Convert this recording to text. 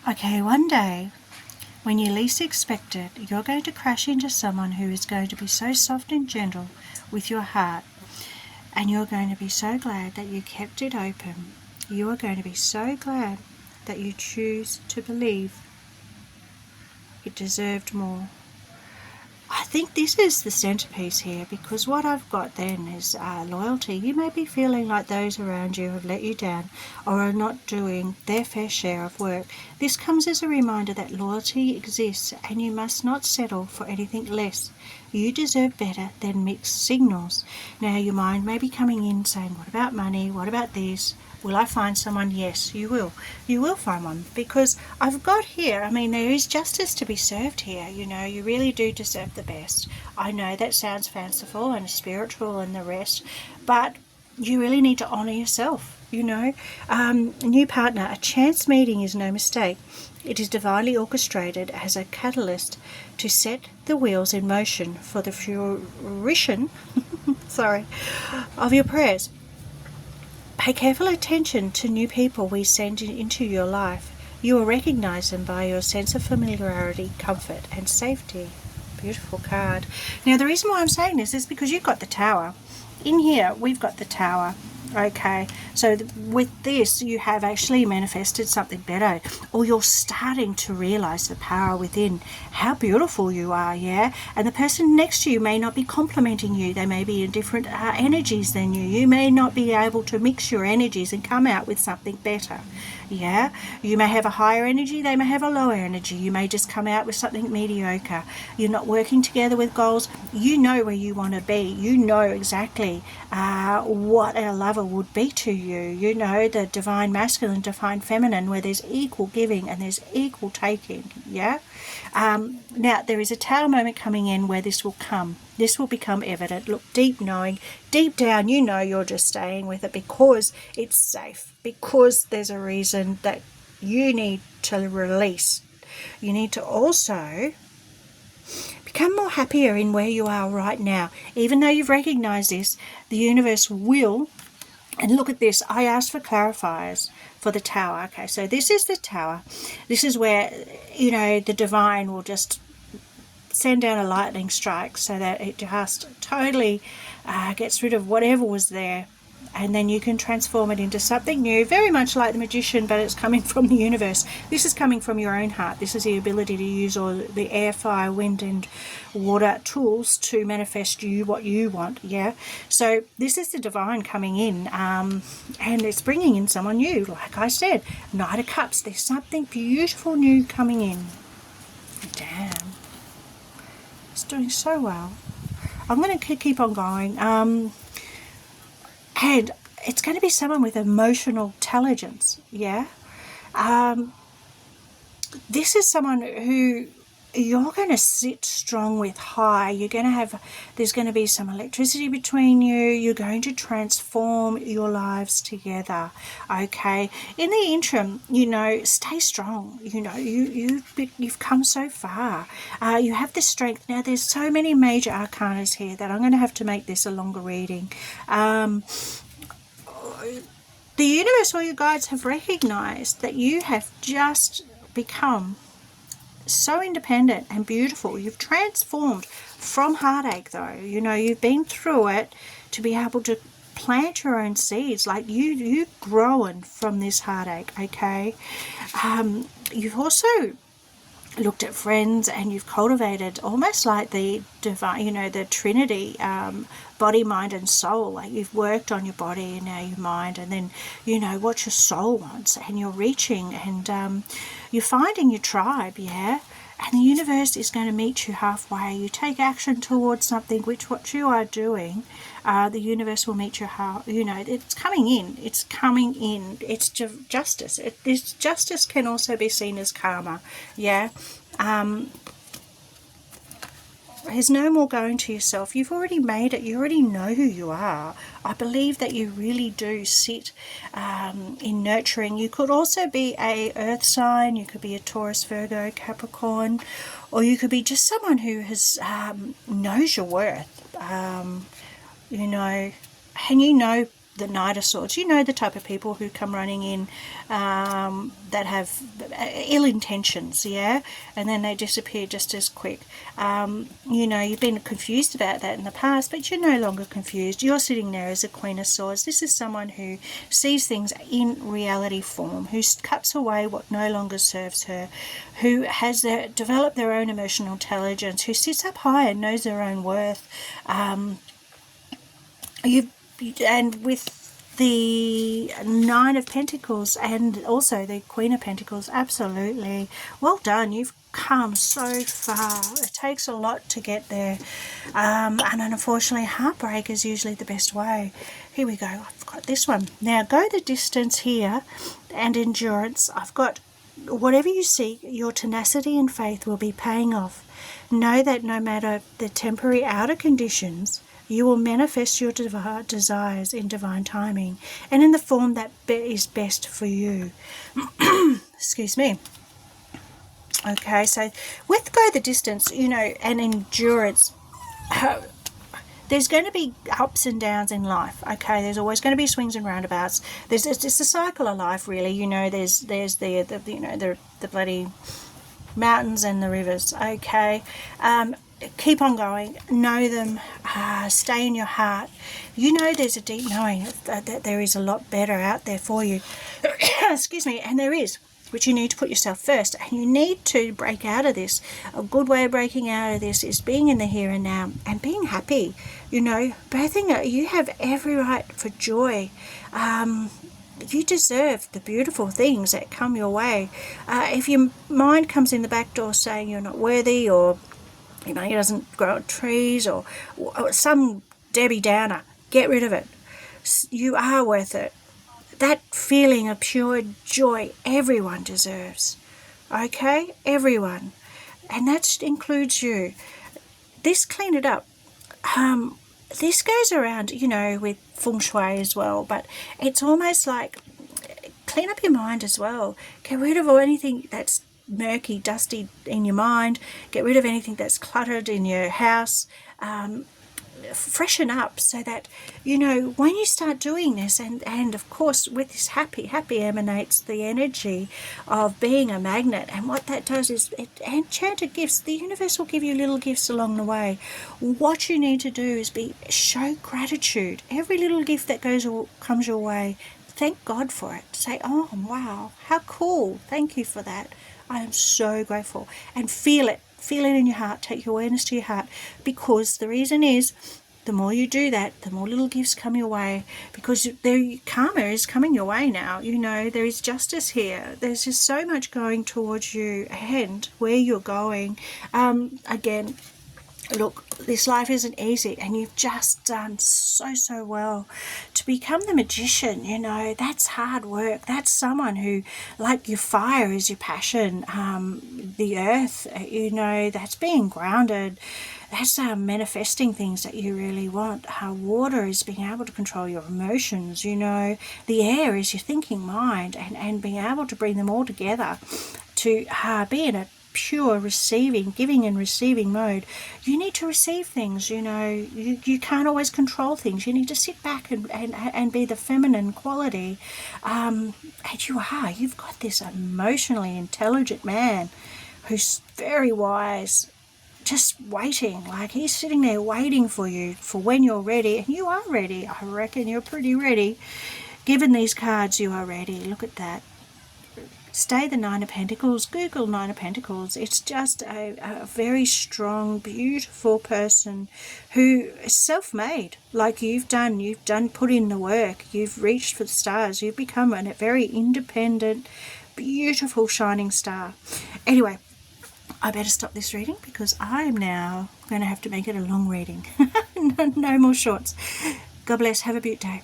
Okay, one day, when you least expect it, you're going to crash into someone who is going to be so soft and gentle with your heart, and you're going to be so glad that you kept it open. You are going to be so glad that you choose to believe it deserved more. I think this is the centerpiece here, because what I've got then is loyalty. You may be feeling like those around you have let you down or are not doing their fair share of work. This comes as a reminder that loyalty exists and you must not settle for anything less. You deserve better than mixed signals. Now your mind may be coming in saying, what about money? What about this? Will I find someone? Yes, you will. You will find one, because I've got here, there is justice to be served here. You really do deserve the best. I know that sounds fanciful and spiritual and the rest, but you really need to honour yourself. A new partner, a chance meeting is no mistake. It is divinely orchestrated as a catalyst to set the wheels in motion for the fruition of your prayers. Pay careful attention to new people we send into your life. You will recognize them by your sense of familiarity, comfort, and safety. Beautiful card. Now, the reason why I'm saying this is because you've got the Tower. In here, we've got the Tower. Okay, so with this, you have actually manifested something better, or you're starting to realize the power within, how beautiful you are, yeah? And the person next to you may not be complimenting you. They may be in different energies than you. You may not be able to mix your energies and come out with something better, yeah? You may have a higher energy, they may have a lower energy. You may just come out with something mediocre. You're not working together with goals. You know where you want to be. You know exactly what a lover would be to you. You know the divine masculine, divine feminine, where there's equal giving and there's equal taking, yeah? Now, there is a Tower moment coming in where this will come. This will become evident. Look, deep knowing, deep down, you know you're just staying with it because it's safe, because there's a reason that you need to release. You need to also become more happier in where you are right now. Even though you've recognized this, the universe will. And look at this. I asked for clarifiers for the Tower. Okay, so this is the Tower. This is where, the divine will just send down a lightning strike so that it just totally gets rid of whatever was there, and then you can transform it into something new, very much like the magician, but it's coming from the universe. This is coming from your own heart. This is the ability to use all the air, fire, wind and water tools to manifest you what you want, yeah? So this is the divine coming in, and it's bringing in someone new. Like I said, Knight of Cups, there's something beautiful new coming in. Damn. It's doing so well. I'm going to keep on going. And it's going to be someone with emotional intelligence, yeah? This is someone who you're going to sit strong with high. There's going to be some electricity between you. You're going to transform your lives together, okay? In the interim, stay strong. You've come so far. You have the strength. Now, there's so many major arcanas here that I'm going to have to make this a longer reading. The universe or your guides have recognized that you have just become so independent and beautiful. You've transformed from heartache, though. You've been through it to be able to plant your own seeds. Like you've grown from this heartache, okay? You've also looked at friends and you've cultivated almost like the divine, the Trinity, body, mind and soul. Like you've worked on your body and now your mind, and then what your soul wants, and you're reaching and you're finding your tribe, yeah? And the universe is going to meet you halfway. You take action towards something, which what you are doing, the universe will meet you it's coming in. It's coming in. It's justice. This justice can also be seen as karma, yeah? There's no more going to yourself. You've already made it. You already know who you are. I believe that you really do sit in nurturing. You could also be a earth sign. You could be a Taurus, Virgo, Capricorn, or you could be just someone who has knows your worth. And the Knight of Swords. You know, the type of people who come running in that have ill intentions, yeah, and then they disappear just as quick. You know, you've been confused about that in the past, but you're no longer confused. You're sitting there as a Queen of Swords. This is someone who sees things in reality form, who cuts away what no longer serves her, who has developed their own emotional intelligence, who sits up high and knows their own worth. And with the Nine of Pentacles and also the Queen of Pentacles, absolutely well done. You've come so far. It takes a lot to get there, and unfortunately heartbreak is usually the best way. Here we go. I've got this one. Now go the distance here, and endurance. I've got whatever you seek, your tenacity and faith will be paying off. Know that no matter the temporary outer conditions, you will manifest your desires in divine timing and in the form that is best for you. Excuse me. Okay, so with go the distance, you know, and endurance, there's going to be ups and downs in life. Okay, there's always going to be swings and roundabouts. It's a cycle of life, really. You know, there's the bloody mountains and the rivers. Okay, keep on going. Know them. Stay in your heart. You know, there's a deep knowing that there is a lot better out there for you. Excuse me, and there is. But you need to put yourself first, and you need to break out of this. A good way of breaking out of this is being in the here and now and being happy. You know, birthing, you have every right for joy. You deserve the beautiful things that come your way. If your mind comes in the back door saying you're not worthy, or your money doesn't grow on trees, or some Debbie Downer, get rid of it. You are worth it. That feeling of pure joy everyone deserves. Okay? Everyone. And that includes you. This clean it up. This goes around, you know, with feng shui as well, but it's almost like clean up your mind as well. Get rid of anything that's murky, dusty in your mind. Get rid of anything that's cluttered in your house. Freshen up so that, you know, when you start doing this, and of course with this happy emanates the energy of being a magnet, and what that does is enchanted gifts. The universe will give you little gifts along the way. What you need to do is show gratitude. Every little gift that comes your way, thank God for it. Say, oh wow, how cool, thank you for that, I am so grateful. And feel it in your heart. Take your awareness to your heart, because the reason is, the more you do that, the more little gifts come your way, because karma is coming your way now. You know, there is justice here. There's just so much going towards you and where you're going. Again, look, this life isn't easy, and you've just done so well to become the magician. You know, that's hard work. That's someone who, like, your fire is your passion. The earth, you know, that's being grounded. That's manifesting things that you really want. Water is being able to control your emotions. You know, the air is your thinking mind, and being able to bring them all together to be in a pure giving and receiving mode. You need to receive things. You know, you can't always control things. You need to sit back and be the feminine quality. And you've got this emotionally intelligent man who's very wise, just waiting. Like, he's sitting there waiting for you for when you're ready, and you are ready. I reckon you're pretty ready. Given these cards, you are ready. Look at that. Stay the Nine of Pentacles. Google Nine of Pentacles. It's just a very strong, beautiful person who is self-made, like you've done. You've put in the work. You've reached for the stars. You've become a very independent, beautiful, shining star. Anyway, I better stop this reading, because I am now going to have to make it a long reading. No more shorts. God bless. Have a beautiful day.